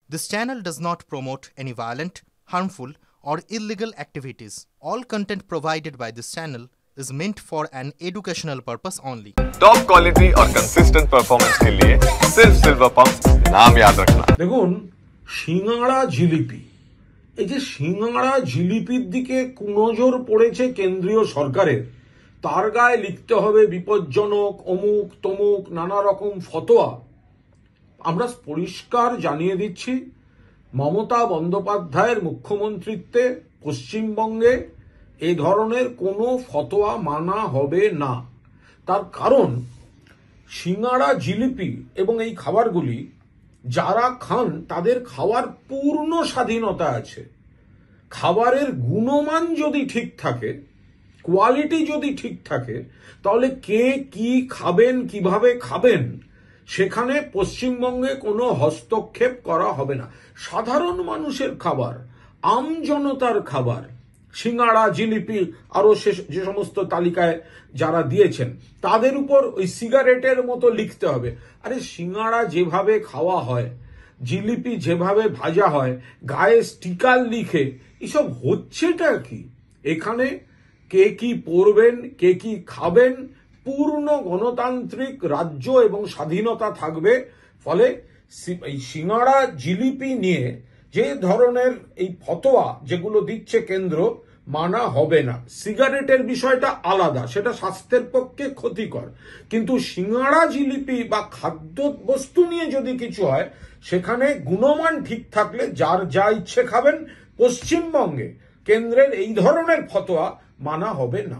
This channel does not promote any violent, harmful, or illegal activities. All content provided by this channel is meant for an educational purpose only. Top quality और consistent performance के लिए सिर्फ silver pump नाम याद रखना। দেখুন সিঙ্গাড়া জিলিপি, এই যে সিঙ্গাড়া জিলিপির দিকে কুনজর পড়েছে কেন্দ্রীয় সরকারের, তার গায়ে লিখতে হবে বিপজ্জনক অমুক তমুক নানা রকম ফতোয়া। আমরা পরিষ্কার জানিয়ে দিচ্ছি, মমতা বন্দ্যোপাধ্যায়ের মুখ্যমন্ত্রীত্বে পশ্চিমবঙ্গে এই ধরনের কোনো ফতোয়া মানা হবে না। তার কারণ সিঙ্গাড়া জিলিপি এবং এই খাবারগুলি যারা খান তাদের খাওয়ার পূর্ণ স্বাধীনতা আছে। খাবারের গুণমান যদি ঠিক থাকে, কোয়ালিটি যদি ঠিক থাকে, তাহলে কে কি খাবেন কিভাবে খাবেন সেখানে পশ্চিমবঙ্গে কোনো হস্তক্ষেপ করা হবে না। সাধারণ মানুষের খাবার, আম জনতার খাবার, সিঙ্গাড়া জিলিপি আরো যে সমস্ত তালিকায় যারা দিয়েছেন তাদের উপর ওই সিগারেটের মতো লিখতে হবে। আরে সিঙ্গাড়া যেভাবে খাওয়া হয়, জিলিপি যেভাবে ভাজা হয়, গায়ে স্টিকার লিখে, এসব হচ্ছেটা কি? এখানে কে কি পরবেন, কে কি খাবেন, পূর্ণ গণতান্ত্রিক রাজ্য এবং স্বাধীনতা থাকবে। ফলে এই সিঙ্গাড়া জিলিপি নিয়ে যে ধরনের এই ফতোয়া যেগুলো দিচ্ছে কেন্দ্র, মানা হবে না। সিগারেটের বিষয়টা আলাদা, সেটা স্বাস্থ্যের পক্ষে ক্ষতিকর, কিন্তু সিঙ্গাড়া জিলিপি বা খাদ্য বস্তু নিয়ে যদি কিছু হয় সেখানে গুণমান ঠিক থাকলে যার যা ইচ্ছে খাবেন। পশ্চিমবঙ্গে কেন্দ্রের এই ধরনের ফতোয়া মানা হবে না।